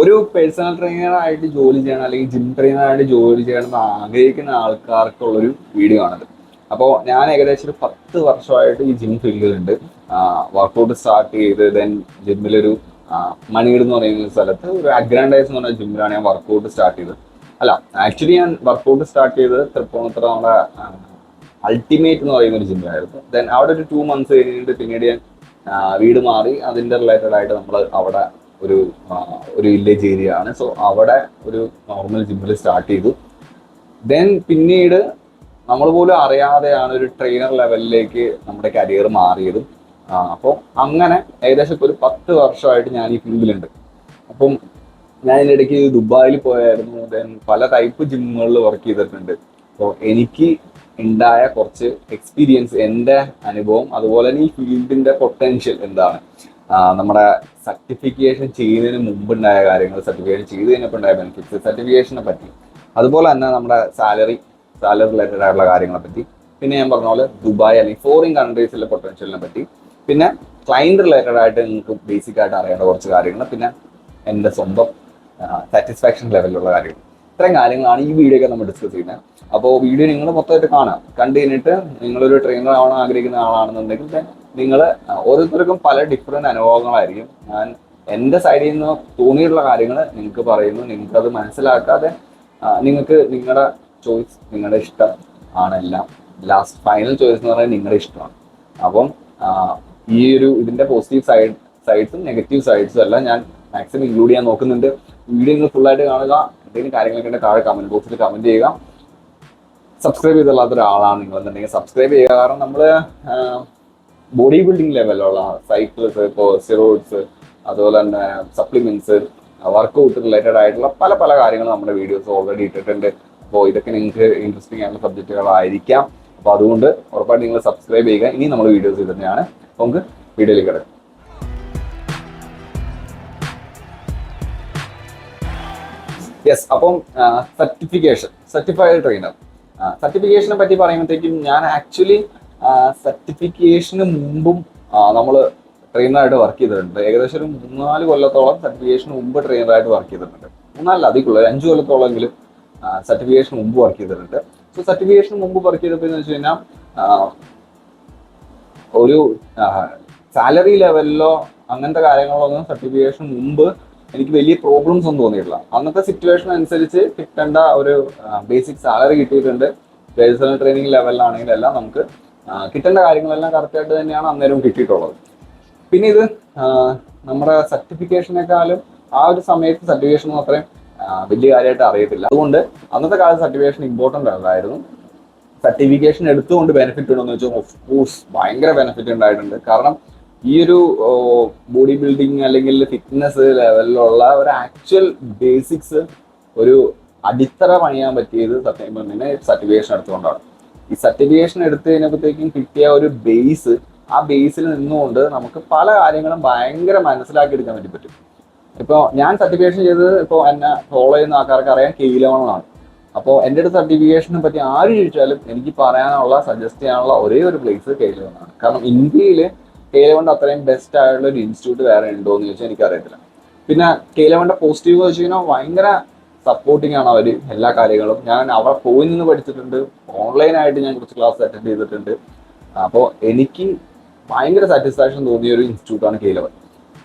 ഒരു പേഴ്സണൽ ട്രെയിനറായിട്ട് ജോലി ചെയ്യണം അല്ലെങ്കിൽ ജിം ട്രെയിനറായിട്ട് ജോലി ചെയ്യണം എന്ന് ആഗ്രഹിക്കുന്ന ആൾക്കാർക്കുള്ളൊരു വീഡിയോ ആണിത്. അപ്പോൾ ഞാൻ ഏകദേശം ഒരു 10 വർഷമായിട്ട് ഈ ജിം ഫീൽഡിലുണ്ട്. വർക്കൗട്ട് സ്റ്റാർട്ട് ചെയ്ത് ദെൻ ജിമ്മിലൊരു മണിയൂർ എന്ന് പറയുന്ന സ്ഥലത്ത് ഒരു അഗ്രാൻഡൈസ് എന്ന് പറഞ്ഞ ജിമ്മിലാണ് ഞാൻ വർക്കൗട്ട് സ്റ്റാർട്ട് ചെയ്തത്. അല്ല, ആക്ച്വലി ഞാൻ വർക്കൗട്ട് സ്റ്റാർട്ട് ചെയ്തത് തൃപ്പൂണിത്തുറ നമ്മുടെ അൾട്ടിമേറ്റ് എന്ന് പറയുന്ന ഒരു ജിമ്മിലായിരുന്നു. ദെൻ അവിടെ ഒരു 2 months കഴിഞ്ഞിട്ട് പിന്നീട് ഞാൻ വീട് മാറി അതിൻ്റെ റിലേറ്റഡ് ആയിട്ട് നമ്മൾ അവിടെ ഒരു ഒരു വില്ലേജ് ഏരിയ ആണ്. സോ അവിടെ ഒരു നോർമൽ ജിമ്മിൽ സ്റ്റാർട്ട് ചെയ്തു. ദെൻ പിന്നീട് നമ്മൾ പോലും അറിയാതെയാണ് ഒരു ട്രെയിനർ ലെവലിലേക്ക് നമ്മുടെ കരിയർ മാറിയതും. അപ്പോൾ അങ്ങനെ ഏകദേശം ഇപ്പോൾ ഒരു 10 വർഷമായിട്ട് ഞാൻ ഈ ഫീൽഡിലുണ്ട്. അപ്പം ഞാൻ ഇതിൻ്റെ ഇടയ്ക്ക് ദുബായിൽ പോയായിരുന്നു. ദെൻ പല ടൈപ്പ് ജിമ്മുകളിൽ വർക്ക് ചെയ്തിട്ടുണ്ട്. അപ്പോൾ എനിക്ക് ഉണ്ടായ കുറച്ച് എക്സ്പീരിയൻസ്, എൻ്റെ അനുഭവം, അതുപോലെ തന്നെ ഈ ഫീൽഡിൻ്റെ പൊട്ടൻഷ്യൽ എന്താണ്, നമ്മുടെ സർട്ടിഫിക്കേഷൻ ചെയ്യുന്നതിന് മുമ്പുണ്ടായ കാര്യങ്ങൾ, സർട്ടിഫിക്കേഷൻ ചെയ്ത് കഴിഞ്ഞപ്പോൾ ഉണ്ടായ ബെനിഫിറ്റ്സ്, സർട്ടിഫിക്കേഷനെ പറ്റി, അതുപോലെ തന്നെ നമ്മുടെ സാലറി റിലേറ്റഡ് ആയിട്ടുള്ള കാര്യങ്ങളെ പറ്റി, പിന്നെ ഞാൻ പറഞ്ഞ പോലെ ദുബായ് അല്ലെങ്കിൽ ഫോറിൻ കൺട്രീസിലെ പൊട്ടൻഷ്യലിനെ പറ്റി, പിന്നെ ക്ലയൻറ്റ് റിലേറ്റഡ് ആയിട്ട് നിങ്ങൾക്ക് ബേസിക് ആയിട്ട് അറിയേണ്ട കുറച്ച് കാര്യങ്ങൾ, പിന്നെ എൻ്റെ സ്വന്തം സാറ്റിസ്ഫാക്ഷൻ ലെവലിലുള്ള കാര്യങ്ങൾ. ഇത്രയും കാര്യങ്ങളാണ് ഈ വീഡിയോ ഒക്കെ നമ്മൾ ഡിസ്കസ് ചെയ്യുന്നത്. അപ്പോൾ വീഡിയോ നിങ്ങൾ മൊത്തമായിട്ട് കാണാം. കണ്ടു കഴിഞ്ഞിട്ട് നിങ്ങളൊരു ട്രെയിനർ ആവാൻ ആഗ്രഹിക്കുന്ന ആളാണെന്നുണ്ടെങ്കിൽ നിങ്ങൾ ഓരോരുത്തർക്കും പല ഡിഫറെൻറ്റ് അനുഭവങ്ങളായിരിക്കും. ഞാൻ എൻ്റെ സൈഡിൽ നിന്ന് തോന്നിയിട്ടുള്ള കാര്യങ്ങൾ നിങ്ങൾക്ക് പറയുന്നു. നിങ്ങൾക്കത് മനസ്സിലാക്കാതെ നിങ്ങൾക്ക് നിങ്ങളുടെ ചോയ്സ്, നിങ്ങളുടെ ഇഷ്ടം ആണെല്ലാം. ലാസ്റ്റ് ഫൈനൽ ചോയ്സ് എന്ന് പറയുന്നത് നിങ്ങളുടെ ഇഷ്ടമാണ്. അപ്പം ഈ ഒരു ഇതിൻ്റെ പോസിറ്റീവ് സൈഡ്സും നെഗറ്റീവ് സൈഡ്സും എല്ലാം ഞാൻ മാക്സിമം ഇൻക്ലൂഡ് ചെയ്യാൻ നോക്കുന്നുണ്ട്. വീഡിയോ നിങ്ങൾ ഫുള്ളായിട്ട് കാണുക. എന്തെങ്കിലും കാര്യങ്ങളൊക്കെ ഉണ്ടെങ്കിൽ താഴെ കമൻറ്റ് ബോക്സിൽ കമൻറ്റ് ചെയ്യുക. സബ്സ്ക്രൈബ് ചെയ്തില്ലാത്ത ഒരാളാണ് നിങ്ങളെന്നുണ്ടെങ്കിൽ സബ്സ്ക്രൈബ് ചെയ്യുക. കാരണം നമ്മൾ ബോഡി ബിൽഡിംഗ് ലെവലുള്ള സൈക്കിൾസ്, ഇപ്പോൾ സ്റ്റിറോയിഡ്സ്, അതുപോലെ തന്നെ സപ്ലിമെന്റ്സ്, വർക്കൗട്ട് റിലേറ്റഡ് ആയിട്ടുള്ള പല പല കാര്യങ്ങൾ നമ്മുടെ വീഡിയോസ് ഓൾറെഡി ഇട്ടിട്ടുണ്ട്. അപ്പോൾ ഇതൊക്കെ നിങ്ങൾക്ക് ഇൻട്രസ്റ്റിംഗ് ആയിട്ടുള്ള സബ്ജക്റ്റുകളായിരിക്കാം. അപ്പോൾ അതുകൊണ്ട് ഉറപ്പായിട്ട് നിങ്ങൾ സബ്സ്ക്രൈബ് ചെയ്യുക. ഇനി നമ്മൾ വീഡിയോസ് ഇടുന്നതാണ്. അപ്പോൾ നമുക്ക് വീഡിയോയിലേക്ക് കിടക്കാം. യെസ്, അപ്പം സർട്ടിഫൈഡ് ട്രെയിനർ, സർട്ടിഫിക്കേഷനെ പറ്റി പറയുമ്പോഴത്തേക്കും ഞാൻ ആക്ച്വലി സർട്ടിഫിക്കേഷന് മുമ്പും നമ്മൾ ട്രെയിനറായിട്ട് വർക്ക് ചെയ്തിട്ടുണ്ട്. ഏകദേശം ഒരു 3-4 കൊല്ലത്തോളം സർട്ടിഫിക്കേഷന് മുമ്പ് ട്രെയിനറായിട്ട് വർക്ക് ചെയ്തിട്ടുണ്ട്. 3-4 അധികമുള്ള 5 കൊല്ലത്തോളമെങ്കിലും സർട്ടിഫിക്കേഷന് മുമ്പ് വർക്ക് ചെയ്തിട്ടുണ്ട്. സോ സർട്ടിഫിക്കേഷന് മുമ്പ് വർക്ക് ചെയ്തപ്പോൾ എന്ന് വെച്ച് കഴിഞ്ഞാൽ ഒരു സാലറി ലെവലിലോ അങ്ങനത്തെ കാര്യങ്ങളൊന്നും സർട്ടിഫിക്കേഷന് മുമ്പ് എനിക്ക് വലിയ പ്രോബ്ലംസ് ഒന്നും തോന്നിയിട്ടില്ല. അന്നത്തെ സിറ്റുവേഷൻ അനുസരിച്ച് കിട്ടേണ്ട ഒരു ബേസിക് സാലറി കിട്ടിയിട്ടുണ്ട്. പേഴ്സണൽ ട്രെയിനിങ് ലെവലിലാണെങ്കിൽ എല്ലാം നമുക്ക് കിട്ടേണ്ട കാര്യങ്ങളെല്ലാം കറക്റ്റായിട്ട് തന്നെയാണ് അന്നേരം കിട്ടിയിട്ടുള്ളത്. പിന്നെ ഇത് നമ്മുടെ സർട്ടിഫിക്കേഷനേക്കാളും ആ ഒരു സമയത്ത് സർട്ടിഫിക്കേഷൻ അത്രയും വലിയ കാര്യമായിട്ട് അറിയത്തില്ല. അതുകൊണ്ട് അന്നത്തെ കാലത്ത് സർട്ടിഫിക്കേഷൻ ഇമ്പോർട്ടൻ്റ് അല്ലായിരുന്നു. സർട്ടിഫിക്കേഷൻ എടുത്തുകൊണ്ട് ബെനിഫിറ്റ് ഉണ്ടോ എന്ന് വെച്ചാൽ ഓഫ് കോഴ്സ് ഭയങ്കര ബെനിഫിറ്റ് ഉണ്ടായിട്ടുണ്ട്. കാരണം ഈ ഒരു ബോഡി ബിൽഡിങ് അല്ലെങ്കിൽ ഫിറ്റ്നസ് ലെവലിലുള്ള ഒരു ആക്ച്വൽ ബേസിക്സ് ഒരു അടിത്തറ പണിയാൻ പറ്റിയത് സത്യം പറഞ്ഞാൽ സർട്ടിഫിക്കേഷൻ എടുത്തുകൊണ്ടാണ്. ഈ സർട്ടിഫിക്കേഷൻ എടുത്തു കഴിഞ്ഞപ്പോഴത്തേക്കും കിട്ടിയ ഒരു ബേസ്, ആ ബേസിൽ നിന്നുകൊണ്ട് നമുക്ക് പല കാര്യങ്ങളും ഭയങ്കര മനസ്സിലാക്കിയെടുക്കാൻ വേണ്ടി പറ്റും. ഇപ്പോൾ ഞാൻ സർട്ടിഫിക്കേഷൻ ചെയ്തത്, ഇപ്പോൾ എന്നെ ഫോളോ ചെയ്യുന്ന ആൾക്കാർക്ക് അറിയാം, കെയിലോണാണ്. അപ്പോൾ എൻ്റെ അടുത്ത് സർട്ടിഫിക്കേഷനെ പറ്റി ആര് ചോദിച്ചാലും എനിക്ക് പറയാനുള്ള, സജസ്റ്റ് ചെയ്യാനുള്ള ഒരേ ഒരു പ്ലേസ് കെയിലോണാണ്. കാരണം ഇന്ത്യയിൽ കെയിലോണ്ട് അത്രയും ബെസ്റ്റ് ആയിട്ടുള്ള ഒരു ഇൻസ്റ്റിറ്റ്യൂട്ട് വേറെ ഉണ്ടോ എന്ന് ചോദിച്ചാൽ എനിക്കറിയത്തില്ല. പിന്നെ കെയിലോണ്ട് പോസിറ്റീവ് വെച്ച് കഴിഞ്ഞാൽ ഭയങ്കര സപ്പോർട്ടിങ് ആണ് അവർ എല്ലാ കാര്യങ്ങളും. ഞാൻ അവിടെ പോയി നിന്ന് പഠിച്ചിട്ടുണ്ട്, ഓൺലൈനായിട്ട് ഞാൻ കുറച്ച് ക്ലാസ് അറ്റൻഡ് ചെയ്തിട്ടുണ്ട്. അപ്പോൾ എനിക്ക് ഭയങ്കര സാറ്റിസ്ഫാക്ഷൻ തോന്നിയ ഒരു ഇൻസ്റ്റിറ്റ്യൂട്ടാണ് കെയിലോണ്ട്.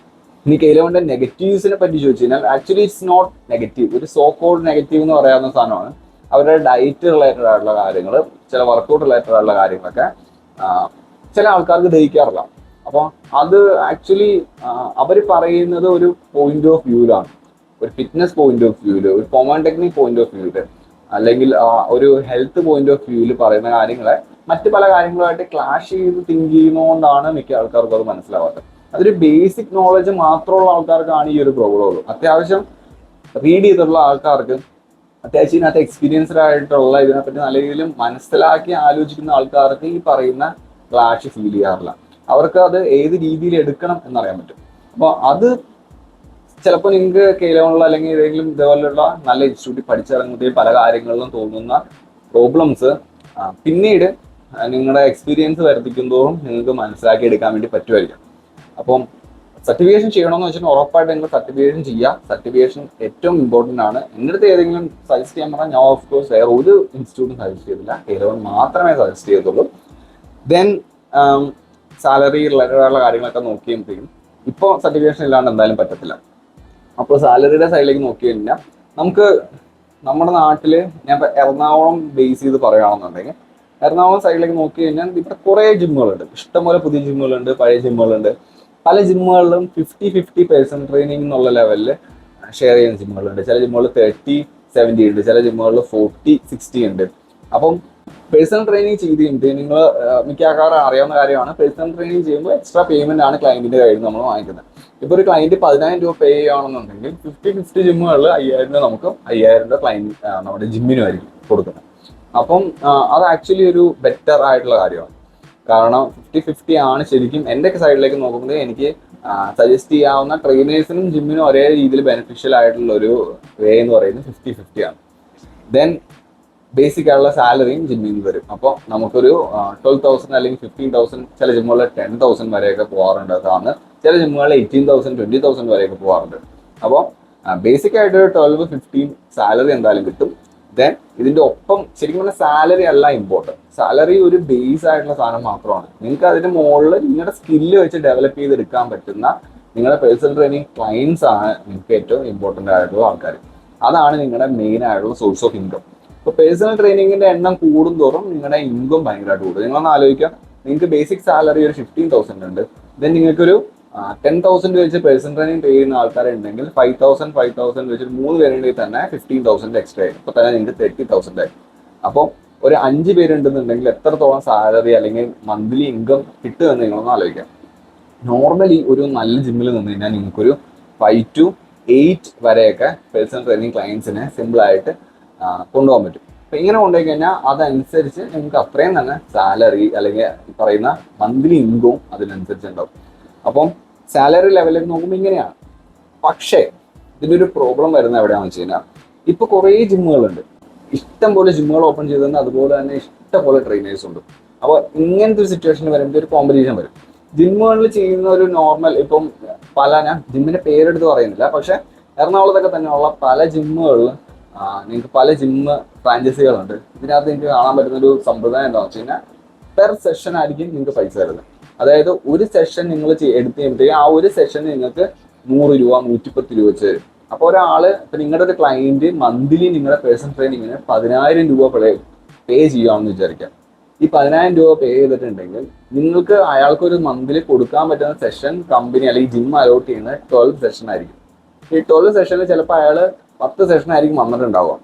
ഇനി കെയിലോണ്ടിന്റെ നെഗറ്റീവ്സിനെ പറ്റി ചോദിച്ചു കഴിഞ്ഞാൽ ആക്ച്വലി ഇറ്റ്സ് നോട്ട് നെഗറ്റീവ്. ഒരു സോ കോൾഡ് നെഗറ്റീവ് എന്ന് പറയാവുന്ന സാധനമാണ് അവരുടെ ഡയറ്റ് റിലേറ്റഡ് ആയിട്ടുള്ള കാര്യങ്ങൾ, ചില വർക്കൗട്ട് റിലേറ്റഡ് ആയിട്ടുള്ള കാര്യങ്ങളൊക്കെ ചില ആൾക്കാർക്ക് ദഹിക്കാറില്ല. അപ്പോൾ അത് ആക്ച്വലി അവർ പറയുന്നത് ഒരു പോയിന്റ് ഓഫ് വ്യൂവിലാണ്, ഒരു ഫിറ്റ്നസ് പോയിന്റ് ഓഫ് വ്യൂവില്, ഒരു കോമൺ ടെക്നിക് പോയിന്റ് ഓഫ് വ്യൂവില്, അല്ലെങ്കിൽ ഒരു ഹെൽത്ത് പോയിന്റ് ഓഫ് വ്യൂവിൽ പറയുന്ന കാര്യങ്ങളെ മറ്റ് പല കാര്യങ്ങളുമായിട്ട് ക്ലാഷ് ചെയ്ത് തിങ്ക് ചെയ്യുന്നതുകൊണ്ടാണ് മിക്ക ആൾക്കാർക്കും അത് മനസ്സിലാവാത്തത്. അതൊരു ബേസിക് നോളജ് മാത്രമുള്ള ആൾക്കാർക്കാണ് ഈ ഒരു പ്രോബ്ലം ഉള്ളൂ. അത്യാവശ്യം റീഡ് ചെയ്തിട്ടുള്ള ആൾക്കാർക്ക്, അത്യാവശ്യം ഇതിനകത്ത് എക്സ്പീരിയൻസ്ഡ് ആയിട്ടുള്ള, ഇതിനെപ്പറ്റി നല്ല രീതിയിൽ മനസ്സിലാക്കി ആലോചിക്കുന്ന ആൾക്കാർക്ക് ഈ പറയുന്ന ക്ലാഷ് ഫീൽ ചെയ്യാറില്ല. അവർക്ക് അത് ഏത് രീതിയിൽ എടുക്കണം എന്നറിയാൻ പറ്റും. അപ്പോൾ അത് ചിലപ്പോൾ നിങ്ങൾക്ക് കെയിലോണിൽ അല്ലെങ്കിൽ ഏതെങ്കിലും ഇതേപോലെയുള്ള നല്ല ഇൻസ്റ്റിറ്റ്യൂട്ടിൽ പഠിച്ചിറങ്ങുമ്പോൾ പല കാര്യങ്ങളിലും തോന്നുന്ന പ്രോബ്ലംസ് പിന്നീട് നിങ്ങളുടെ എക്സ്പീരിയൻസ് വർദ്ധിക്കുന്തോറും നിങ്ങൾക്ക് മനസ്സിലാക്കി എടുക്കാൻ വേണ്ടി പറ്റുമായിരിക്കും. അപ്പം സർട്ടിഫിക്കേഷൻ ചെയ്യണമെന്ന് വെച്ചാൽ ഉറപ്പായിട്ട് നിങ്ങൾ സർട്ടിഫിക്കേഷൻ ചെയ്യുക. സർട്ടിഫിക്കേഷൻ ഏറ്റവും ഇമ്പോർട്ടൻ്റ് ആണ്. എൻ്റെ അടുത്ത് ഏതെങ്കിലും സജസ്റ്റ് ചെയ്യാൻ പറഞ്ഞാൽ ഞാൻ ഓഫ് കോഴ്സ് വേറെ ഒരു ഇൻസ്റ്റിറ്റ്യൂട്ടും സജസ്റ്റ് ചെയ്തില്ല, K11 മാത്രമേ സജസ്റ്റ് ചെയ്തുള്ളൂ. ദെൻ സാലറി റിലേറ്റഡായുള്ള കാര്യങ്ങളൊക്കെ നോക്കിയപ്പോഴത്തേക്കും ഇപ്പോൾ സർട്ടിഫിക്കേഷൻ ഇല്ലാണ്ട് എന്തായാലും പറ്റത്തില്ല. അപ്പോൾ സാലറിയുടെ സൈഡിലേക്ക് നോക്കി കഴിഞ്ഞാൽ നമുക്ക് നമ്മുടെ നാട്ടിൽ ഞാൻ ഇപ്പോൾ എറണാകുളം ബേസ് ചെയ്ത് പറയുകയാണെന്നുണ്ടെങ്കിൽ എറണാകുളം സൈഡിലേക്ക് നോക്കി കഴിഞ്ഞാൽ ഇവിടെ കുറേ ജിമ്മുകളുണ്ട്, ഇഷ്ടംപോലെ പുതിയ ജിമ്മുകളുണ്ട്, പഴയ ജിമ്മുകളുണ്ട്. പല ജിമ്മുകളിലും 50-50 പേഴ്സൺ ട്രെയിനിങ് എന്നുള്ള ലെവലിൽ ഷെയർ ചെയ്യുന്ന ജിമ്മുകളുണ്ട്. ചില ജിമ്മുകളിൽ 30-70 ഉണ്ട്, ചില ജിമ്മുകളിൽ 40-60 ഉണ്ട്. അപ്പം പേഴ്സണൽ ട്രെയിനിങ് ചെയ്ത് കഴിഞ്ഞിട്ട് നിങ്ങൾ മിക്ക ആൾക്കാരും അറിയാവുന്ന കാര്യമാണ്, പേഴ്സണൽ ട്രെയിനിങ് ചെയ്യുമ്പോൾ എക്സ്ട്രാ പേയ്മെന്റ് ആണ് ക്ലയന്റിന്റെ കയ്യിൽ നമ്മൾ വാങ്ങിക്കുന്നത്. ഇപ്പോൾ ഒരു ക്ലയന്റ് 10,000 രൂപ പേ ചെയ്യുകയാണെന്നുണ്ടെങ്കിൽ 50-50 ജിമ്മുകളിൽ 5,000 രൂപ നമുക്ക് 5,000 രൂപ ക്ലയന്റ് നമ്മുടെ ജിമ്മിനുമായിരിക്കും കൊടുക്കുന്നത്. അപ്പം അത് ആക്ച്വലി ഒരു ബെറ്റർ ആയിട്ടുള്ള കാര്യമാണ്. കാരണം 50-50 ആണ് ശരിക്കും എൻ്റെ സൈഡിലേക്ക് നോക്കുമ്പോൾ എനിക്ക് സജസ്റ്റ് ചെയ്യാവുന്ന ട്രെയിനേഴ്സിനും ജിമ്മിനും ഒരേ രീതിയിൽ ബെനിഫിഷ്യൽ ആയിട്ടുള്ള ഒരു വേ എന്ന് പറയുന്നത് 50-50 ആണ്. ദെൻ ബേസിക് ആയിട്ടുള്ള സാലറിയും ജിമ്മിൽ നിന്ന് വരും. അപ്പോൾ നമുക്കൊരു 12,000 അല്ലെങ്കിൽ 15,000, ചില ജിമ്മുകളിൽ 10,000 വരെയൊക്കെ പോകാറുണ്ട്. അതാണ് ചില ജിമ്മുകളിൽ 18,000, 20,000 വരെയൊക്കെ പോകാറുണ്ട്. അപ്പോൾ ബേസിക് ആയിട്ട് 12-15 സാലറി എന്തായാലും കിട്ടും. ദെൻ ഇതിന്റെ ഒപ്പം ശരിക്കും പറഞ്ഞാൽ സാലറി അല്ല ഇമ്പോർട്ടൻറ്റ്, സാലറി ഒരു ബേസ് ആയിട്ടുള്ള സാധനം മാത്രമാണ്. നിങ്ങൾക്ക് അതിന്റെ മുകളിൽ നിങ്ങളുടെ സ്കില്ല് വെച്ച് ഡെവലപ്പ് ചെയ്തെടുക്കാൻ പറ്റുന്ന നിങ്ങളുടെ പേഴ്സണൽ ട്രെയിനിങ് ക്ലയൻസ് ആണ് നിങ്ങൾക്ക് ഏറ്റവും ഇമ്പോർട്ടൻ്റ് ആയിട്ടുള്ള ആൾക്കാർ. അതാണ് നിങ്ങളുടെ മെയിൻ ആയിട്ടുള്ള സോഴ്സ് ഓഫ് ഇൻകം. ഇപ്പോൾ പേഴ്സണൽ ട്രെയിനിങ്ങിന്റെ എണ്ണം കൂടുന്തോറും നിങ്ങളുടെ ഇൻകം ഭയങ്കരമായിട്ട് കൂടും. നിങ്ങളൊന്ന് ആലോചിക്കാം, നിങ്ങൾക്ക് ബേസിക് സാലറി ഒരു 15,000 ഉണ്ട്, ദെൻ നിങ്ങൾക്കൊരു 10,000 വെച്ച് പേഴ്സണൽ ട്രെയിനിങ് ചെയ്യുന്ന ആൾക്കാരുണ്ടെങ്കിൽ 5,000 വെച്ച് 3 പേരുണ്ടെങ്കിൽ തന്നെ 15,000 എക്സ്ട്രാ ആയി. ഇപ്പോൾ തന്നെ നിങ്ങൾക്ക് 30,000 ആയി. അപ്പോൾ ഒരു 5 പേരുണ്ടെന്നുണ്ടെങ്കിൽ എത്രത്തോളം സാലറി അല്ലെങ്കിൽ മന്ത്ലി ഇൻകം കിട്ടുമെന്ന് നിങ്ങളൊന്ന് ആലോചിക്കാം. നോർമലി ഒരു നല്ല ജിമ്മിൽ നിന്ന് കഴിഞ്ഞാൽ നിങ്ങൾക്കൊരു 5 to 8 വരെയൊക്കെ പേഴ്സണൽ ട്രെയിനിങ് ക്ലയൻസിനെ സിമ്പിളായിട്ട് കൊണ്ടുപോകാൻ പറ്റും. അപ്പം ഇങ്ങനെ കൊണ്ടുപോയി കഴിഞ്ഞാൽ അതനുസരിച്ച് നിങ്ങൾക്ക് അത്രയും തന്നെ സാലറി അല്ലെങ്കിൽ പറയുന്ന മന്ത്ലി ഇൻകവും അതിനനുസരിച്ച് ഉണ്ടാവും. അപ്പം സാലറി ലെവലിൽ നോക്കുമ്പോൾ ഇങ്ങനെയാണ്. പക്ഷേ ഇതിൻ്റെ ഒരു പ്രോബ്ലം വരുന്നത് എവിടെയാണെന്ന് വെച്ച് കഴിഞ്ഞാൽ ഇപ്പോൾ കുറേ ജിമ്മുകളുണ്ട്, ഇഷ്ടം പോലെ ജിമ്മുകൾ ഓപ്പൺ ചെയ്തതെന്ന്, അതുപോലെ തന്നെ ഇഷ്ടംപോലെ ട്രെയിനേഴ്സ് ഉണ്ട്. അപ്പോൾ ഇങ്ങനത്തെ ഒരു സിറ്റുവേഷനിൽ വരുമ്പോൾ ഒരു കോമ്പറ്റീഷൻ വരും. ജിമ്മുകളിൽ ചെയ്യുന്ന ഒരു നോർമൽ ഇപ്പം ഞാൻ ജിമ്മിന്റെ പേരെടുത്ത് പറയുന്നില്ല, പക്ഷെ എറണാകുളത്തൊക്കെ തന്നെയുള്ള പല ജിമ്മുകളിലും നിങ്ങൾക്ക് പല ജിമ്മ് ഫ്രാഞ്ചൈസികളുണ്ട്. ഇതിനകത്ത് നിങ്ങൾക്ക് കാണാൻ പറ്റുന്ന ഒരു സമ്പ്രദായം എന്താണെന്ന് വെച്ച് കഴിഞ്ഞാൽ പെർ സെഷൻ ആയിരിക്കും നിങ്ങൾക്ക് പൈസ തരുന്നത്. അതായത് ഒരു സെഷൻ നിങ്ങൾ എടുത്ത് കഴിയുമ്പോഴത്തേക്കും ആ ഒരു സെഷന് നിങ്ങൾക്ക് 100 രൂപ 110 രൂപ വെച്ച് തരും. അപ്പോൾ ഒരാള് ഇപ്പം നിങ്ങളുടെ ഒരു ക്ലയന്റ് മന്ത്ലി നിങ്ങളുടെ പേഴ്സണൽ ട്രെയിനിങ്ങിന് 10,000 രൂപ പേ ചെയ്യുകയാണെന്ന് വിചാരിക്കാം. ഈ 10,000 രൂപ പേ ചെയ്തിട്ടുണ്ടെങ്കിൽ നിങ്ങൾക്ക് അയാൾക്ക് ഒരു മന്ത്ലി കൊടുക്കാൻ പറ്റുന്ന സെഷൻ കമ്പനി അല്ലെങ്കിൽ ജിം അലോട്ട് ചെയ്യുന്ന 12 സെഷൻ ആയിരിക്കും. ഈ 12 സെഷനിൽ ചിലപ്പോൾ അയാൾ 10 സെഷൻ ആയിരിക്കും വന്നിട്ടുണ്ടാവുക.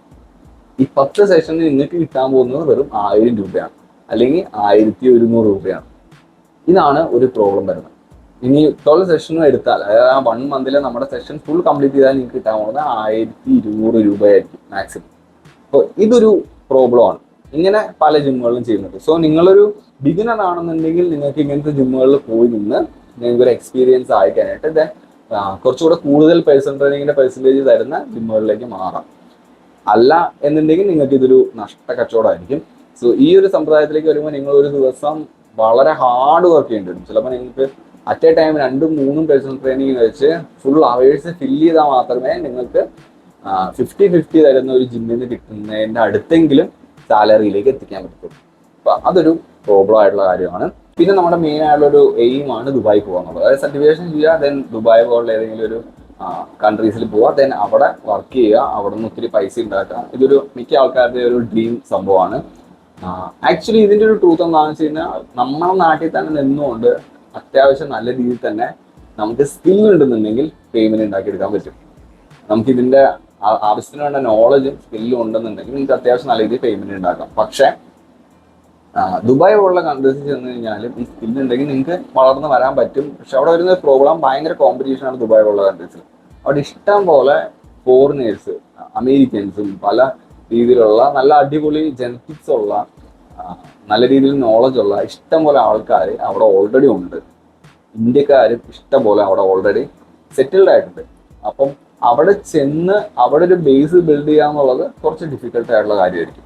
ഈ 10 സെഷനിൽ നിങ്ങൾക്ക് കിട്ടാൻ പോകുന്നത് വെറും 1,000 രൂപയാണ് അല്ലെങ്കിൽ 1,100 രൂപയാണ്. ഇതാണ് ഒരു പ്രോബ്ലം വരുന്നത്. ഇനി 12 സെഷനും എടുത്താൽ, അതായത് ആ 1 മന്തിലെ നമ്മുടെ സെഷൻ ഫുൾ കംപ്ലീറ്റ് ചെയ്താൽ നിങ്ങൾക്ക് കിട്ടാൻ പോകുന്നത് 1,200 രൂപയായിരിക്കും മാക്സിമം. അപ്പോൾ ഇതൊരു പ്രോബ്ലമാണ്. ഇങ്ങനെ പല ജിമ്മുകളിലും ചെയ്യുന്നത്. സോ നിങ്ങളൊരു ബിഗിനർ ആണെന്നുണ്ടെങ്കിൽ നിങ്ങൾക്ക് ഇങ്ങനത്തെ ജിമ്മുകളിൽ പോയി നിന്ന് നിങ്ങൾക്കൊരു എക്സ്പീരിയൻസ് ആയിക്കാനായിട്ട് ദെൻ കുറച്ചുകൂടെ കൂടുതൽ പേഴ്സണൽ ട്രെയിനിങ്ങിന്റെ പെർസെൻറ്റേജ് തരുന്ന ജിമ്മുകളിലേക്ക് മാറാം. അല്ല എന്നുണ്ടെങ്കിൽ നിങ്ങൾക്ക് ഇതൊരു നഷ്ട കച്ചവടമായിരിക്കും. സോ ഈ ഒരു സമ്പ്രദായത്തിലേക്ക് വരുമ്പോൾ നിങ്ങൾ ഒരു ദിവസം വളരെ ഹാർഡ് വർക്ക് ചെയ്യേണ്ടി വരും. ചിലപ്പോൾ നിങ്ങൾക്ക് at A time 2-3 personal training വെച്ച് ഫുൾ അവേഴ്സ് ഫില്ല് ചെയ്താൽ മാത്രമേ നിങ്ങൾക്ക് 50-50 തരുന്ന ഒരു ജിമ്മിൽ നിന്ന് കിട്ടുന്നതിൻ്റെ അടുത്തെങ്കിലും സാലറിയിലേക്ക് എത്തിക്കാൻ പറ്റും. അപ്പോൾ അതൊരു പ്രോബ്ലം ആയിട്ടുള്ള കാര്യമാണ്. പിന്നെ നമ്മുടെ മെയിൻ ആയിട്ടുള്ള ഒരു എയിമാണ് ദുബായി പോകാന്നുള്ളത്. അതായത് സർട്ടിഫിക്കേഷൻ ചെയ്യുക, ദെൻ ദുബായ് പോലുള്ള ഏതെങ്കിലും ഒരു കൺട്രീസിൽ പോവുക, ദെൻ അവിടെ വർക്ക് ചെയ്യുക, അവിടെ നിന്ന് ഒത്തിരി പൈസ ഉണ്ടാക്കുക. ഇതൊരു മിക്ക ആൾക്കാരുടെ ഒരു ഡ്രീം സംഭവമാണ്. ആക്ച്വലി ഇതിൻ്റെ ഒരു ട്രൂത്ത് എന്താണെന്ന് വെച്ച് കഴിഞ്ഞാൽ നമ്മുടെ നാട്ടിൽ തന്നെ നിന്നുകൊണ്ട് അത്യാവശ്യം നല്ല രീതിയിൽ തന്നെ നമുക്ക് സ്കിൽ ഉണ്ടെന്നുണ്ടെങ്കിൽ പേയ്മെന്റ് ഉണ്ടാക്കിയെടുക്കാൻ പറ്റും. നമുക്കിതിൻ്റെ ആവശ്യത്തിന് വേണ്ട നോളജും സ്കില്ലും ഉണ്ടെന്നുണ്ടെങ്കിൽ നിങ്ങൾക്ക് അത്യാവശ്യം നല്ല രീതിയിൽ പേയ്മെന്റ് ഉണ്ടാക്കാം. പക്ഷേ ദുബായ് പോലുള്ള കൺട്രീസിൽ ചെന്ന് കഴിഞ്ഞാലും ഈ സ്കിൽ ഉണ്ടെങ്കിൽ നിങ്ങൾക്ക് വളർന്ന് വരാൻ പറ്റും. പക്ഷെ അവിടെ വരുന്ന പ്രോബ്ലം ഭയങ്കര കോമ്പറ്റീഷനാണ് ദുബായ് പോലുള്ള കൺട്രീസിൽ. അവിടെ ഇഷ്ടം പോലെ ഫോറിനേഴ്സ്, അമേരിക്കൻസും പല രീതിയിലുള്ള നല്ല അടിപൊളി ജെനറ്റിക്സ് ഉള്ള നല്ല രീതിയിൽ നോളജ് ഉള്ള ഇഷ്ടം പോലെ ആൾക്കാർ അവിടെ ഓൾറെഡി ഉണ്ട്. ഇന്ത്യക്കാരും ഇഷ്ടം പോലെ അവിടെ ഓൾറെഡി സെറ്റിൽഡ് ആയിട്ടുണ്ട്. അപ്പം അവിടെ ചെന്ന് അവിടെ ഒരു ബേസ് ബിൽഡ് ചെയ്യുക എന്നുള്ളത് കുറച്ച് ഡിഫിക്കൽട്ട് ആയിട്ടുള്ള കാര്യമായിരിക്കും.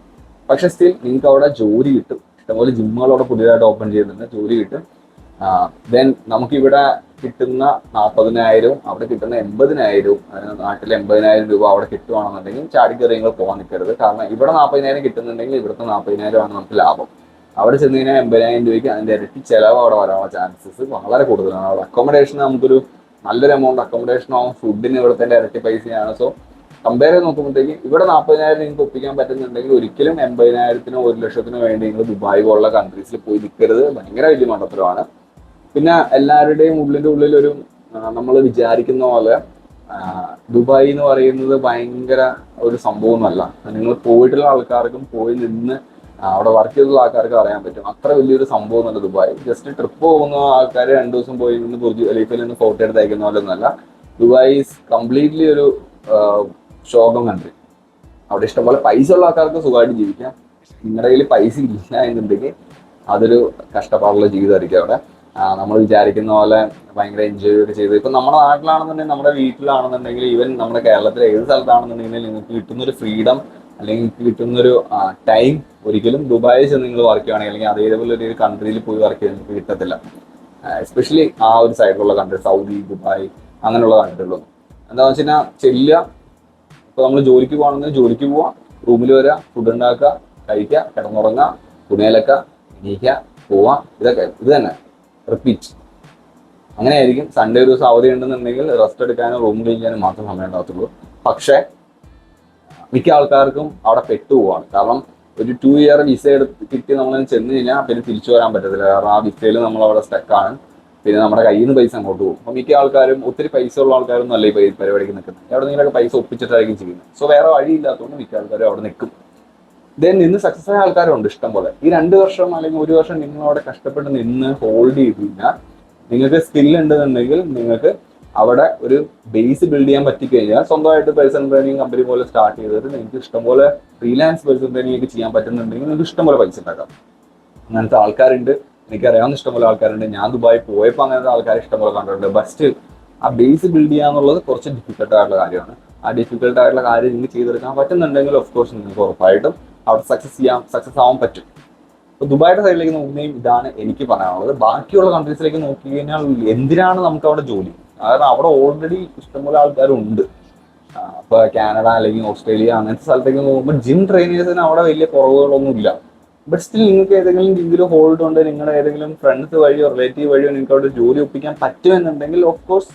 പക്ഷെ സ്റ്റിൽ നിങ്ങൾക്ക് അവിടെ ജോലി കിട്ടും. ഇഷ്ടംപോലെ ജിമ്മുകൾ അവിടെ പുതിയതായിട്ട് ഓപ്പൺ ചെയ്യുന്നുണ്ട്, ജോലി കിട്ടും. ദെൻ നമുക്കിവിടെ കിട്ടുന്ന 40,000 അവിടെ കിട്ടുന്ന 80,000, നാട്ടിൽ 80,000 രൂപ അവിടെ കിട്ടുവാണെന്നുണ്ടെങ്കിൽ ചാടിക്കറി നിങ്ങൾ പോകാൻ നിൽക്കരുത്. കാരണം ഇവിടെ 40,000 കിട്ടുന്നുണ്ടെങ്കിൽ ഇവിടുത്തെ 40,000 ആണ് നമുക്ക് ലാഭം. അവിടെ ചെന്ന് കഴിഞ്ഞാൽ 80,000 രൂപയ്ക്ക് അതിന്റെ ഇരട്ടി ചെലവ് അവിടെ വരാനുള്ള ചാൻസസ് വളരെ കൂടുതലാണ്. അവിടെ അക്കോമഡേഷൻ നമുക്കൊരു നല്ലൊരു എമൗണ്ട് അക്കോമഡേഷൻ ആവും, ഫുഡിന് ഇവിടുത്തെ ഇരട്ടി പൈസയാണ്. സോ കമ്പയർ ചെയ്ത് നോക്കുമ്പോഴത്തേക്ക് ഇവിടെ 40,000 നിങ്ങൾക്ക് ഒപ്പിക്കാൻ പറ്റുന്നുണ്ടെങ്കിൽ ഒരിക്കലും 80,000-നോ 1,00,000-നോ വേണ്ടി നിങ്ങൾ ദുബായ് പോലുള്ള കൺട്രീസിൽ പോയി നിൽക്കരുത്. ഭയങ്കര വലിയ മണ്ടത്തരമാണ്. പിന്നെ എല്ലാവരുടെയും ഉള്ളിൽ ഒരു നമ്മൾ വിചാരിക്കുന്ന പോലെ ദുബായ് എന്ന് പറയുന്നത് ഭയങ്കര ഒരു സംഭവമൊന്നുമല്ല. നിങ്ങൾ പോയിട്ടുള്ള ആൾക്കാർക്കും പോയി നിന്ന് അവിടെ വർക്ക് ചെയ്തുള്ള ആൾക്കാർക്ക് അറിയാൻ പറ്റും. അത്ര വലിയൊരു സംഭവമൊന്നുമല്ല ദുബായ്. ജസ്റ്റ് ട്രിപ്പ് പോകുന്ന ആൾക്കാർ 2 ദിവസം പോയി നിന്ന് ബുർജ് ഖലീഫയിൽ നിന്ന് ഫോട്ടോ എടുത്ത് അയക്കുന്ന പോലെ ഒന്നുമല്ല. ദുബായ് ഈസ് കംപ്ലീറ്റ്ലി ഒരു ശോകം കൺട്രി. അവിടെ ഇഷ്ടംപോലെ പൈസ ഉള്ള ആൾക്കാർക്ക് സുഖമായിട്ട് ജീവിക്കാം. നിങ്ങളുടെ കയ്യിൽ പൈസ ഇല്ല എന്നുണ്ടെങ്കിൽ അതൊരു കഷ്ടപ്പാടുള്ള ജീവിതമായിരിക്കും അവിടെ. നമ്മൾ വിചാരിക്കുന്ന പോലെ ഭയങ്കര എൻജോയ് ഒക്കെ ചെയ്ത് ഇപ്പം നമ്മുടെ നാട്ടിലാണെന്നുണ്ടെങ്കിൽ നമ്മുടെ വീട്ടിലാണെന്നുണ്ടെങ്കിൽ ഈവൻ നമ്മുടെ കേരളത്തിലെ ഏത് സ്ഥലത്താണെന്നുണ്ടെങ്കിൽ നിങ്ങൾക്ക് കിട്ടുന്നൊരു ഫ്രീഡം അല്ലെങ്കിൽ നിങ്ങൾക്ക് കിട്ടുന്നൊരു ടൈം ഒരിക്കലും ദുബായിൽ ചെന്ന് നിങ്ങൾ വർക്ക് ചെയ്യുകയാണെങ്കിൽ അല്ലെങ്കിൽ അതേപോലെ ഒരു കൺട്രിയിൽ പോയി വർക്ക് ചെയ്യാൻ നിങ്ങൾക്ക് കിട്ടത്തില്ല. എസ്പെഷ്യലി ആ ഒരു സൈഡിലുള്ള കൺട്രി, സൗദി, ദുബായ് അങ്ങനെയുള്ള കൺട്രികളൊന്നും. എന്താണെന്ന് വെച്ച് കഴിഞ്ഞാൽ ചെല്ലുക, ഇപ്പോൾ നമ്മൾ ജോലിക്ക് പോകണമെങ്കിൽ ജോലിക്ക് പോവാം, റൂമിൽ വരിക, ഫുഡ് ഉണ്ടാക്കുക, കഴിക്കുക, കിടന്നുറങ്ങുക, തുണിയിലൊക്കെ എണീക്കുക, പോവാം. ഇത് തന്നെ റിപ്പീറ്റ്. അങ്ങനെയായിരിക്കും. സൺഡേ ഒരു ദിവസം അവധി ഉണ്ടെന്നുണ്ടെങ്കിൽ റെസ്റ്റ് എടുക്കാനും റൂം ക്ലീൻ ചെയ്യാനും മാത്രം സമയം ഉണ്ടാകത്തുള്ളൂ. പക്ഷേ മിക്ക ആൾക്കാർക്കും അവിടെ പെട്ടുപോവാണ്. കാരണം ഒരു 2 ഇയർ വിസ എടുത്ത് കിട്ടി നമ്മൾ ചെന്ന് കഴിഞ്ഞാൽ പിന്നെ തിരിച്ചു വരാൻ പറ്റത്തില്ല. കാരണം ആ വിസയിൽ നമ്മൾ അവിടെ സ്റ്റക്കാണ്. പിന്നെ നമ്മുടെ കയ്യിൽ നിന്ന് പൈസ അങ്ങോട്ട് പോകും. അപ്പോൾ മിക്ക ആൾക്കാരും, ഒത്തിരി പൈസ ഉള്ള ആൾക്കാരൊന്നും അല്ല ഈ പരിപാടിക്ക് നിൽക്കുന്നത്. എവിടെയെങ്കിലൊക്കെ പൈസ ഒപ്പിച്ചിട്ടായിരിക്കും ചെയ്യുന്നത്. സോ വേറെ വഴിയില്ലാത്തതുകൊണ്ട് മിക്ക ആൾക്കാരും അവിടെ നിൽക്കും. നിന്ന് സക്സസ് ആയ ആൾക്കാരുണ്ട് ഇഷ്ടം പോലെ. ഈ 2 വർഷം അല്ലെങ്കിൽ 1 വർഷം നിങ്ങൾ അവിടെ കഷ്ടപ്പെട്ട് നിന്ന് ഹോൾഡ് ചെയ്ത് കഴിഞ്ഞാൽ നിങ്ങൾക്ക് സ്കിൽ ഉണ്ടെന്നുണ്ടെങ്കിൽ നിങ്ങൾക്ക് അവിടെ ഒരു ബേസ് ബിൽഡ് ചെയ്യാൻ പറ്റിക്കഴിഞ്ഞാൽ സ്വന്തമായിട്ട് പേഴ്സണൽ ട്രെയിനിങ് കമ്പനി പോലെ സ്റ്റാർട്ട് ചെയ്തിട്ട് നിങ്ങൾക്ക് ഇഷ്ടംപോലെ ഫ്രീലാൻസ് പേഴ്സണൽ ട്രെയിനിങ് ഒക്കെ ചെയ്യാൻ പറ്റുന്നുണ്ടെങ്കിൽ നിങ്ങൾക്ക് ഇഷ്ടംപോലെ പൈസ ഉണ്ടാക്കാം. അങ്ങനത്തെ ആൾക്കാരുണ്ട്, എനിക്കറിയാവുന്ന ഇഷ്ടംപോലെ ആൾക്കാരുണ്ട്. ഞാൻ ദുബായി പോയപ്പോൾ അങ്ങനത്തെ ആൾക്കാർ ഇഷ്ടംപോലെ കണ്ടിട്ടുണ്ട്. ബസ്റ്റ് ആ ബേസ് ബിൽഡ് ചെയ്യാന്നുള്ളത് കുറച്ച് ഡിഫിക്കൽട്ടായിട്ടുള്ള കാര്യമാണ്. ആ ഡിഫിക്കൽട്ടായിട്ടുള്ള കാര്യം നിങ്ങൾക്ക് ചെയ്തെടുക്കാൻ പറ്റുന്നുണ്ടെങ്കിൽ ഓഫ് കോഴ്സ് നിങ്ങൾക്ക് ഉറപ്പായിട്ടും അവിടെ സക്സസ് ആവാൻ പറ്റും. അപ്പോൾ ദുബായിയുടെ സൈഡിലേക്ക് നോക്കുകയും ഇതാണ് എനിക്ക് പറയാനുള്ളത്. ബാക്കിയുള്ള കൺട്രീസിലേക്ക് നോക്കി കഴിഞ്ഞാൽ എന്തിനാണ് നമുക്ക് അവിടെ ജോലി? കാരണം അവിടെ ഓൾറെഡി ഇഷ്ടംപോലെ ആൾക്കാരുണ്ട്. ഇപ്പോൾ കാനഡ അല്ലെങ്കിൽ ഓസ്ട്രേലിയ അങ്ങനത്തെ സ്ഥലത്തേക്ക് നോക്കുമ്പോൾ ജിം ട്രെയിനേഴ്സിന് അവിടെ വലിയ കുറവുകളൊന്നും ഇല്ല. ബട്ട് സ്റ്റിൽ നിങ്ങൾക്ക് ഏതെങ്കിലും രീതിയിൽ ഹോൾഡ് ഉണ്ട്, നിങ്ങളുടെ ഏതെങ്കിലും ഫ്രണ്ട്സ് വഴിയോ റിലേറ്റീവ് വഴിയോ നിങ്ങൾക്ക് അവിടെ ജോലി ഒപ്പിക്കാൻ പറ്റുമെന്നുണ്ടെങ്കിൽ of course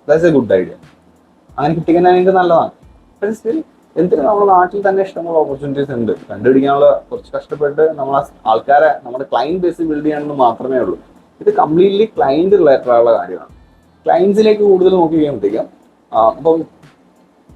that's a good idea. അങ്ങനെ കിട്ടിക്കഴിഞ്ഞാൽ നിങ്ങൾക്ക് നല്ലതാണ്. ബട്ട് സ്റ്റിൽ എന്തിനും നമ്മുടെ നാട്ടിൽ തന്നെ ഇഷ്ടംപോലെ ഓപ്പർച്യൂണിറ്റീസ് ഉണ്ട്. കണ്ടുപിടിക്കാനുള്ള കുറച്ച് കഷ്ടപ്പെട്ട് നമ്മൾ ആൾക്കാരെ നമ്മുടെ ക്ലയന്റ് ബേസ് ബിൽഡ് ചെയ്യണമെന്ന് മാത്രമേ ഉള്ളൂ. ഇത് കംപ്ലീറ്റ്ലി ക്ലയന്റ് റിലേറ്റഡ് ആയുള്ള കാര്യമാണ്. ക്ലയൻസിലേക്ക് കൂടുതൽ നോക്കി കഴിയുമ്പോഴത്തേക്കും അപ്പം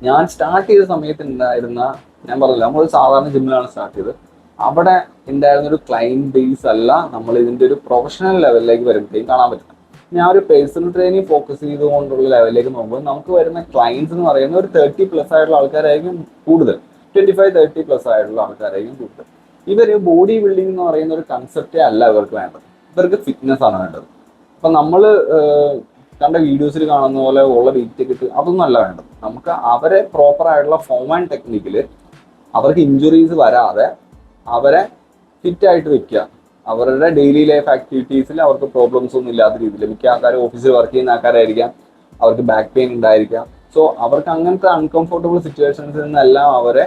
ഞാൻ സ്റ്റാർട്ട് ചെയ്ത സമയത്ത് ഉണ്ടായിരുന്ന, ഞാൻ പറഞ്ഞില്ല നമ്മൾ സാധാരണ ജിമ്മിലാണ് സ്റ്റാർട്ട് ചെയ്തത്. അവിടെ ഉണ്ടായിരുന്ന ഒരു ക്ലയന്റ് ബേസ് അല്ല നമ്മൾ ഇതിന്റെ ഒരു പ്രൊഫഷണൽ ലെവലിലേക്ക് വരുമ്പോഴത്തേക്കും കാണാൻ പറ്റും. ഞാൻ ഒരു പേഴ്സണൽ ട്രെയിനിങ് ഫോക്കസ് ചെയ്തുകൊണ്ടുള്ള ലെവലിലേക്ക് നോക്കുമ്പോൾ നമുക്ക് വരുന്ന ക്ലയൻസ് എന്ന് പറയുന്ന ഒരു 30+ ആയിട്ടുള്ള ആൾക്കാരായിരിക്കും കൂടുതൽ. 25-30+ ആയിട്ടുള്ള ആൾക്കാരായിരിക്കും കൂടുതൽ. ഇവര് ബോഡി ബിൽഡിംഗ് എന്ന് പറയുന്ന ഒരു കൺസെപ്റ്റേ അല്ല ഇവർക്ക് വേണ്ടത്. ഇവർക്ക് ഫിറ്റ്നസ് ആണ് വേണ്ടത്. അപ്പൊ നമ്മൾ കണ്ട വീഡിയോസിൽ കാണുന്ന പോലെ ഉള്ള വെയിറ്റ് കിട്ട് അതൊന്നും അല്ല വേണ്ടത്. നമുക്ക് അവരെ പ്രോപ്പർ ആയിട്ടുള്ള ഫോം ആൻഡ് ടെക്നിക്കിൽ അവർക്ക് ഇഞ്ചുറീസ് വരാതെ അവരെ ഫിറ്റ് ആയിട്ട് വെക്കുക. അവരുടെ ഡെയിലി ലൈഫ് ആക്ടിവിറ്റീസിൽ അവർക്ക് പ്രോബ്ലംസ് ഒന്നും ഇല്ലാത്ത രീതിയിൽ. മിക്ക ആൾക്കാർ ഓഫീസിൽ വർക്ക് ചെയ്യുന്ന ആൾക്കാരായിരിക്കാം, അവർക്ക് ബാക്ക് പെയിൻ ഉണ്ടായിരിക്കാം. സോ അവർക്ക് അങ്ങനത്തെ അൺകംഫർട്ടബിൾ സിറ്റുവേഷൻസിൽ നിന്നെല്ലാം അവരെ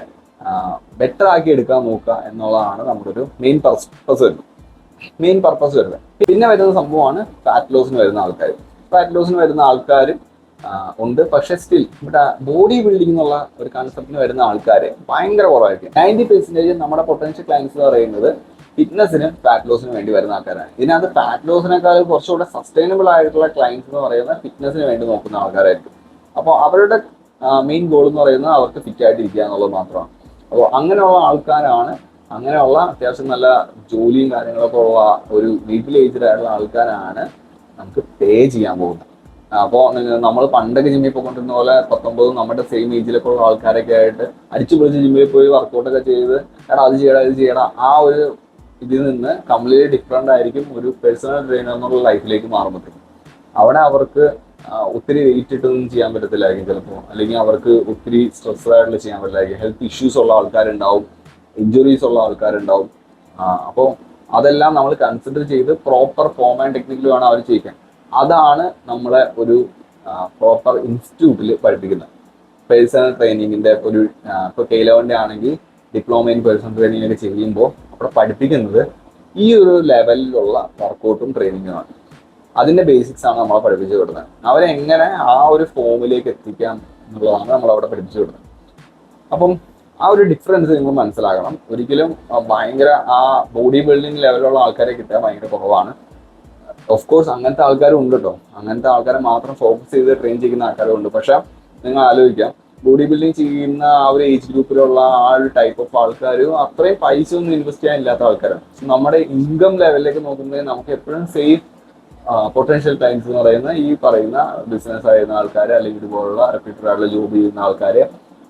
ബെറ്റർ ആക്കി എടുക്കാൻ നോക്കുക എന്നുള്ളതാണ് നമ്മുടെ ഒരു മെയിൻ പർപ്പസ് വരുന്നത്. പിന്നെ വരുന്ന സംഭവമാണ് ഫാറ്റ് ലോസിന് വരുന്ന ആൾക്കാർ. ഫാറ്റ് ലോസിന് വരുന്ന ആൾക്കാരും ഉണ്ട്. പക്ഷെ സ്റ്റിൽ ഇവിടെ ബോഡി ബിൽഡിംഗ് എന്നുള്ള ഒരു കൺസെപ്റ്റിന് വരുന്ന ആൾക്കാർ ഭയങ്കര കുറവായിരിക്കും. 90% നമ്മുടെ പൊട്ടൻഷ്യൽ ക്ലയൻസ് എന്ന് പറയുന്നത് ഫിറ്റ്നസിനും ഫാറ്റ് ലോസിനും വേണ്ടി വരുന്ന ആൾക്കാരാണ്. ഇതിനകത്ത് ഫാറ്റ് ലോസിനേക്കാൾ കുറച്ചുകൂടെ സസ്റ്റൈനബിൾ ആയിട്ടുള്ള ക്ലയൻസ് എന്ന് പറയുന്നത് ഫിറ്റ്നസിന് വേണ്ടി നോക്കുന്ന ആൾക്കാരായിരിക്കും. അപ്പോൾ അവരുടെ മെയിൻ ഗോൾ എന്ന് പറയുന്നത് അവർക്ക് ഫിറ്റ് ആയിട്ടിരിക്കുക എന്നുള്ളത് മാത്രമാണ്. അപ്പോൾ അങ്ങനെയുള്ള ആൾക്കാരാണ്, അങ്ങനെയുള്ള അത്യാവശ്യം നല്ല ജോലിയും കാര്യങ്ങളൊക്കെ ഉള്ള ഒരു മിഡിൽ ഏജ്ഡ് ആയിട്ടുള്ള ആൾക്കാരാണ് നമുക്ക് പേ ചെയ്യാൻ പോകുന്നത്. അപ്പോൾ നമ്മൾ പണ്ടൊക്കെ ജിമ്മിൽ പോയിക്കൊണ്ടിരുന്ന പോലെ 19 നമ്മുടെ സെയിം ഏജിലൊക്കെ ഉള്ള ആൾക്കാരൊക്കെ ആയിട്ട് അടിച്ചു പൊളിച്ച് ജിമ്മിൽ പോയി വർക്കൗട്ടൊക്കെ ചെയ്ത് എടാ അത് ചെയ്യണം ആ ഒരു ഇതിൽ നിന്ന് കംപ്ലീറ്റ്ലി ഡിഫറെൻ്റ് ആയിരിക്കും ഒരു പേഴ്സണൽ ട്രെയിനർ എന്നുള്ള ലൈഫിലേക്ക് മാറുമ്പോഴത്തേക്കും. അവിടെ അവർക്ക് ഒത്തിരി വെയിറ്റ് ഇട്ടൊന്നും ചെയ്യാൻ പറ്റത്തില്ലായിരിക്കും ചിലപ്പോൾ, അല്ലെങ്കിൽ അവർക്ക് ഒത്തിരി സ്ട്രെസ്ഡ് ആയിട്ടുള്ള ചെയ്യാൻ പറ്റില്ലായിരിക്കും. ഹെൽത്ത് ഇഷ്യൂസ് ഉള്ള ആൾക്കാരുണ്ടാവും, ഇഞ്ചുറീസ് ഉള്ള ആൾക്കാരുണ്ടാവും. അപ്പോൾ അതെല്ലാം നമ്മൾ കൺസിഡർ ചെയ്ത് പ്രോപ്പർ ഫോം ആൻഡ് ടെക്നിക്കിൽ വേണം അവർ ചെയ്യാൻ. അതാണ് നമ്മളെ ഒരു പ്രോപ്പർ ഇൻസ്റ്റിറ്റ്യൂട്ടിൽ പഠിപ്പിക്കുന്നത്. പേഴ്സണൽ ട്രെയിനിങ്ങിന്റെ ഒരു ഇപ്പോൾ കെയിലോന്റെ ആണെങ്കിൽ ഡിപ്ലോമ ഇൻ പേഴ്സണൽ ട്രെയിനിങ് ഒക്കെ ചെയ്യുമ്പോൾ അവിടെ പഠിപ്പിക്കുന്നത് ഈ ഒരു ലെവലിലുള്ള വർക്കൗട്ടും ട്രെയിനിങ്ങുമാണ്. അതിന്റെ ബേസിക്സ് ആണ് നമ്മളെ പഠിപ്പിച്ചു വിടുന്നത്. അവരെ എങ്ങനെ ആ ഒരു ഫോമിലേക്ക് എത്തിക്കാം എന്നുള്ളതാണ് നമ്മളവിടെ പഠിപ്പിച്ചു വിടുന്നത്. അപ്പം ആ ഒരു ഡിഫറൻസ് നിങ്ങൾ മനസ്സിലാക്കണം. ഒരിക്കലും ഭയങ്കര ആ ബോഡി ബിൽഡിംഗ് ലെവലുള്ള ആൾക്കാരെ കിട്ടാൻ ഭയങ്കര കുറവാണ്. ഓഫ് കോഴ്സ് അങ്ങനത്തെ ആൾക്കാരും ഉണ്ട് കേട്ടോ. അങ്ങനത്തെ ആൾക്കാരെ മാത്രം ഫോക്കസ് ചെയ്ത് ട്രെയിൻ ചെയ്യുന്ന ആൾക്കാരും ഉണ്ട്. പക്ഷെ നിങ്ങൾ ആലോചിക്കാം, ബോഡി ബിൽഡിംഗ് ചെയ്യുന്ന ആ ഒരു ഏജ് ഗ്രൂപ്പിലുള്ള ആ ഒരു ടൈപ്പ് ഓഫ് ആൾക്കാർ അത്രയും പൈസ ഒന്നും ഇൻവെസ്റ്റ് ചെയ്യാൻ ഇല്ലാത്ത ആൾക്കാരാണ്. നമ്മുടെ ഇൻകം ലെവലിലേക്ക് നോക്കുമ്പോൾ നമുക്ക് എപ്പോഴും സെയിം പൊട്ടൻഷ്യൽ ക്ലയൻസ് എന്ന് പറയുന്ന ഈ പറയുന്ന ബിസിനസ് ആയിരുന്ന ആൾക്കാർ, അല്ലെങ്കിൽ ഇതുപോലുള്ള റെപ്യൂട്ടഡ് ആയിട്ടുള്ള ജോബ് ചെയ്യുന്ന ആൾക്കാർ,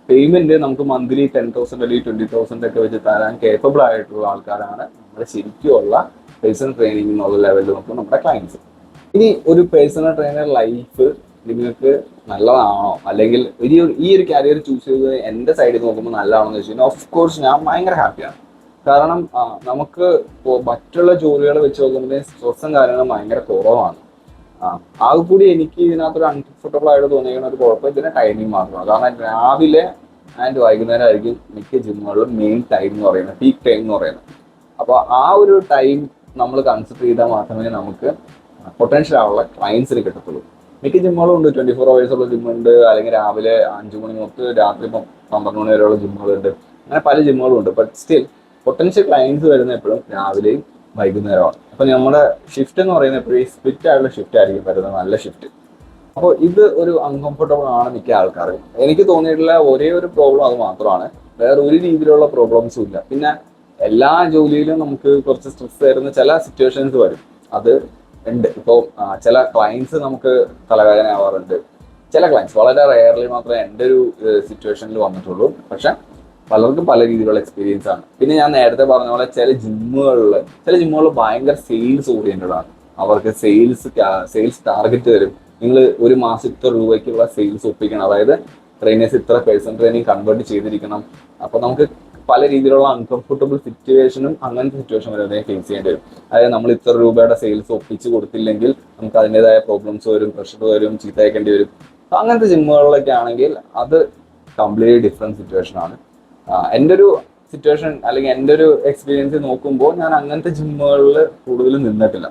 പേയ്മെന്റ് നമുക്ക് മന്ത്ലി 10,000 അല്ലെങ്കിൽ 20,000 ഒക്കെ വെച്ച് തരാൻ കേപ്പബിൾ ആയിട്ടുള്ള ആൾക്കാരാണ് നമ്മുടെ ശരിക്കുമുള്ള പേഴ്സണൽ ട്രെയിനിങ് എന്നുള്ള ലെവലിൽ നോക്കുമ്പോൾ നമ്മുടെ ക്ലയൻസ്. ഇനി ഒരു പേഴ്സണൽ ട്രെയിനർ ലൈഫ് നിങ്ങൾക്ക് നല്ലതാണോ, അല്ലെങ്കിൽ ഈ ഒരു കരിയർ ചൂസ് ചെയ്ത് എൻ്റെ സൈഡിൽ നോക്കുമ്പോൾ നല്ലതാണോ എന്ന് വെച്ച് കഴിഞ്ഞാൽ ഓഫ് കോഴ്സ് ഞാൻ ഭയങ്കര ഹാപ്പിയാണ്. കാരണം നമുക്ക് മറ്റുള്ള ജോലികൾ വെച്ച് നോക്കുമ്പോൾ സ്ട്രെസ്സും കാര്യങ്ങളും ഭയങ്കര കുറവാണ്. ആകെ കൂടി എനിക്ക് ഇതിനകത്തൊരു അൺകംഫർട്ടബിൾ ആയിട്ട് തോന്നിയിരിക്കുന്ന ഒരു കുഴപ്പം ഇതിന്റെ ടൈമിങ് മാത്രമാണ്. കാരണം രാവിലെ ആൻഡ് വൈകുന്നേരം ആയിരിക്കും മിക്ക ജിമ്മുകളിലും മെയിൻ ടൈം എന്ന് പറയുന്നത്, പീക്ക് ടൈം എന്ന് പറയുന്നത്. അപ്പോൾ ആ ഒരു ടൈം നമ്മൾ കൺസിഡർ ചെയ്താൽ മാത്രമേ നമുക്ക് പൊട്ടൻഷ്യൽ ആവുള്ള ക്ലയൻസിന് കിട്ടത്തുള്ളൂ. മിക്ക ജിമ്മുകളും ഉണ്ട്, 24 hours ഉള്ള ജിമ്മുണ്ട്, അല്ലെങ്കിൽ രാവിലെ 5 മണി തൊട്ട് രാത്രി 12 മണി വരെയുള്ള ജിമ്മുകളുണ്ട്. അങ്ങനെ പല ജിമ്മുകളും ഉണ്ട്. ബട്ട് സ്റ്റിൽ പൊട്ടൻഷ്യൽ ക്ലയൻസ് വരുന്ന എപ്പോഴും രാവിലെയും വൈകുന്നേരമാണ്. അപ്പൊ നമ്മുടെ ഷിഫ്റ്റ് എന്ന് പറയുന്നത് എപ്പോഴും സ്പ്ലിറ്റ് ആയിട്ടുള്ള ഷിഫ്റ്റ് ആയിരിക്കും വരുന്നത്, നല്ല ഷിഫ്റ്റ്. അപ്പോൾ ഇത് ഒരു അൺകംഫർട്ടബിൾ ആണ് മിക്ക ആൾക്കാർക്കും. എനിക്ക് തോന്നിയിട്ടുള്ള ഒരേ ഒരു പ്രോബ്ലം അത് മാത്രമാണ്, വേറെ ഒരു രീതിയിലുള്ള പ്രോബ്ലംസും ഇല്ല. പിന്നെ എല്ലാ ജോലിയിലും നമുക്ക് കുറച്ച് സ്ട്രെസ് തരുന്ന ചില സിറ്റുവേഷൻസ് വരും, അത് ഉണ്ട്. ഇപ്പോൾ ചില ക്ലയൻസ് നമുക്ക് തലവേദന ആവാറുണ്ട്. ചില ക്ലയൻസ് വളരെ റെയർലി മാത്രമേ എൻ്റെ ഒരു സിറ്റുവേഷനിൽ വന്നിട്ടുള്ളൂ. പക്ഷെ പലർക്കും പല രീതിയിലുള്ള എക്സ്പീരിയൻസ് ആണ്. പിന്നെ ഞാൻ നേരത്തെ പറഞ്ഞ പോലെ ചില ജിമ്മുകൾ ഭയങ്കര സെയിൽസ് ഓറിയന്റഡ് ആണ്. അവർക്ക് സെയിൽസ് ടാർഗറ്റ് തരും. നിങ്ങൾ ഒരു മാസം ഇത്ര രൂപയ്ക്കുള്ള സെയിൽസ് ഒപ്പിക്കണം, അതായത് ട്രെയിനേഴ്സ് ഇത്ര പേഴ്സണൽ ട്രെയിനിങ് കൺവേർട്ട് ചെയ്തിരിക്കണം. അപ്പോൾ നമുക്ക് പല രീതിയിലുള്ള അൺകംഫർട്ടബിൾ സിറ്റുവേഷനും അങ്ങനത്തെ സിറ്റുവേഷൻ വരെ ഫേസ് ചെയ്യേണ്ടി വരും. അതായത് നമ്മൾ ഇത്ര രൂപയുടെ സെയിൽസ് ഒപ്പിച്ച് കൊടുത്തില്ലെങ്കിൽ നമുക്ക് അതിൻ്റെതായ പ്രോബ്ലംസ് വരും, പ്രഷർ വരും, ചീത്തയേക്കേണ്ടി വരും. അങ്ങനത്തെ ജിമ്മുകളിലൊക്കെ ആണെങ്കിൽ അത് കംപ്ലീറ്റ്ലി ഡിഫറെൻറ്റ് സിറ്റുവേഷൻ ആണ്. എൻ്റെ ഒരു സിറ്റുവേഷൻ അല്ലെങ്കിൽ എൻ്റെ ഒരു എക്സ്പീരിയൻസ് നോക്കുമ്പോൾ ഞാൻ അങ്ങനത്തെ ജിമ്മുകളിൽ കൂടുതലും നിന്നിട്ടില്ല.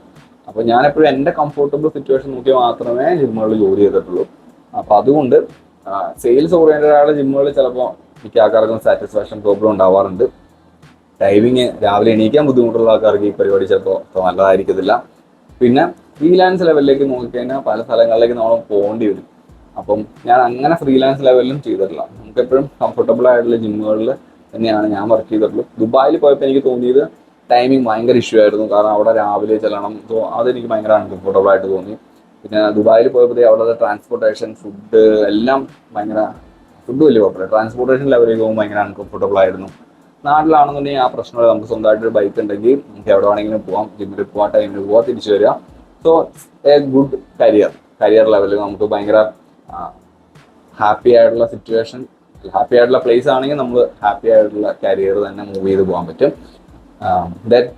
അപ്പോൾ ഞാൻ എപ്പോഴും എൻ്റെ കംഫർട്ടബിൾ സിറ്റുവേഷൻ നോക്കി മാത്രമേ ജിമ്മുകളിൽ ജോലി ചെയ്തിട്ടുള്ളൂ. അപ്പോൾ അതുകൊണ്ട് സെയിൽസ് ഓറിയന്റഡ് ആയുള്ള ജിമ്മുകളിൽ ചിലപ്പോൾ മിക്ക ആൾക്കാർക്കും സാറ്റിസ്ഫാക്ഷൻ പ്രോബ്ലം ഉണ്ടാവാറുണ്ട്. ടൈമിങ് രാവിലെ എണീക്കാൻ ബുദ്ധിമുട്ടുള്ള ആൾക്കാർക്ക് ഈ പരിപാടി ചിലപ്പോൾ നല്ലതായിരിക്കത്തില്ല. പിന്നെ ഫ്രീലാൻസ് ലെവലിലേക്ക് നോക്കിക്കഴിഞ്ഞാൽ പല സ്ഥലങ്ങളിലേക്ക് നമ്മൾ പോകേണ്ടി വരും. അപ്പം ഞാൻ അങ്ങനെ ഫ്രീലാൻസ് ലെവലിലും ചെയ്തിട്ടില്ല. നമുക്ക് എപ്പോഴും കംഫർട്ടബിൾ ആയിട്ടുള്ള ജിമ്മുകളിൽ തന്നെയാണ് ഞാൻ വർക്ക് ചെയ്തിട്ടുള്ളത്. ദുബായിൽ പോയപ്പോൾ എനിക്ക് തോന്നിയത് ടൈമിങ് ഭയങ്കര ഇഷ്യൂ ആയിരുന്നു. കാരണം അവിടെ രാവിലെ ചെല്ലണം, അതെനിക്ക് ഭയങ്കര അൺകംഫർട്ടബിൾ ആയിട്ട് തോന്നി. പിന്നെ ദുബായിൽ പോയപ്പോൾ അവിടുത്തെ ട്രാൻസ്പോർട്ടേഷൻ, ഫുഡ് എല്ലാം ഭയങ്കര, ഫുഡ് വലിയ കുഴപ്പമില്ല, ട്രാൻസ്പോർട്ടേഷൻ ലെവലിലേക്ക് പോകുമ്പോൾ ഭയങ്കര അൺകംഫർട്ടബിൾ ആയിരുന്നു. നാട്ടിലാണെന്നുണ്ടെങ്കിൽ ആ പ്രശ്നമില്ല, നമുക്ക് സ്വന്തമായിട്ടൊരു ബൈക്ക് ഉണ്ടെങ്കിൽ നമുക്ക് എവിടെ വേണമെങ്കിലും പോവാം, ജിമ്മിൽ പോവാം, ടൈമിൽ പോവാം, തിരിച്ചു വരിക. സോ എ ഗുഡ് കരിയർ ലെവലിൽ നമുക്ക് ഭയങ്കര ഹാപ്പി ആയിട്ടുള്ള സിറ്റുവേഷൻ, ഹാപ്പി ആയിട്ടുള്ള പ്ലേസ് ആണെങ്കിൽ നമ്മൾ ഹാപ്പി ആയിട്ടുള്ള കരിയർ തന്നെ മൂവ് ചെയ്ത് പോകാൻ പറ്റും. ദാറ്റ്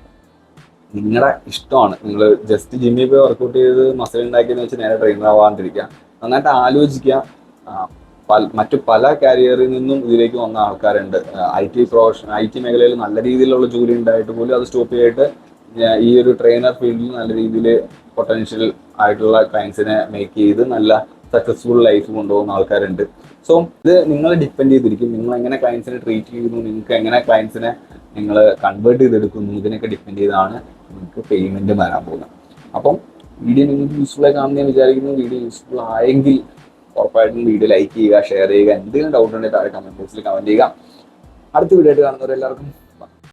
നിങ്ങളുടെ ഇഷ്ടമാണ്. നിങ്ങൾ ജസ്റ്റ് ജിമ്മിൽ പോയി വർക്കൗട്ട് ചെയ്ത് മസിൽ ഉണ്ടാക്കിയെന്ന് വെച്ച് നേരെ ട്രെയിനർ ആവാണ്ടിരിക്കുക. നന്നായിട്ട് ആലോചിക്കുക. മറ്റു പല കരിയറിൽ നിന്നും ഇതിലേക്ക് വന്ന ആൾക്കാരുണ്ട്. ഐ ടി മേഖലയിൽ നല്ല രീതിയിലുള്ള ജോലി ഉണ്ടായിട്ട് പോലും അത് സ്റ്റോപ്പ് ചെയ്തിട്ട് ഈ ഒരു ട്രെയിനർ ഫീൽഡിൽ നല്ല രീതിയിൽ പൊട്ടൻഷ്യൽ ആയിട്ടുള്ള ക്ലയൻസിനെ മേക്ക് ചെയ്ത് നല്ല സക്സസ്ഫുൾ ലൈഫ് കൊണ്ടുപോകുന്ന ആൾക്കാരുണ്ട്. സോ ഇത് നിങ്ങളെ ഡിപ്പെൻഡ് ചെയ്തിരിക്കും. നിങ്ങൾ എങ്ങനെ ക്ലയൻസിനെ ട്രീറ്റ് ചെയ്യുന്നു, നിങ്ങൾക്ക് എങ്ങനെ ക്ലയൻസിനെ നിങ്ങൾ കൺവേർട്ട് ചെയ്തെടുക്കുന്നു, ഇതിനൊക്കെ ഡിപ്പെൻഡ് ചെയ്താണ് നിങ്ങൾക്ക് പേയ്മെന്റ് വരാൻ പോകുന്നത്. അപ്പം വീഡിയോ നിങ്ങൾക്ക് യൂസ്ഫുൾ ആയി കാണുന്ന ഞാൻ വിചാരിക്കുന്നു. വീഡിയോ യൂസ്ഫുൾ ആയെങ്കിൽ ഉറപ്പായിട്ടും വീഡിയോ ലൈക്ക് ചെയ്യുക, ഷെയർ ചെയ്യുക. എന്തെങ്കിലും ഡൗട്ട് ഉണ്ടെങ്കിൽ താഴെ കമന്റ് ബോക്സിൽ കമന്റ് ചെയ്യുക. അടുത്ത വീഡിയോ ആയിട്ട് കാണുന്നവരെല്ലാവർക്കും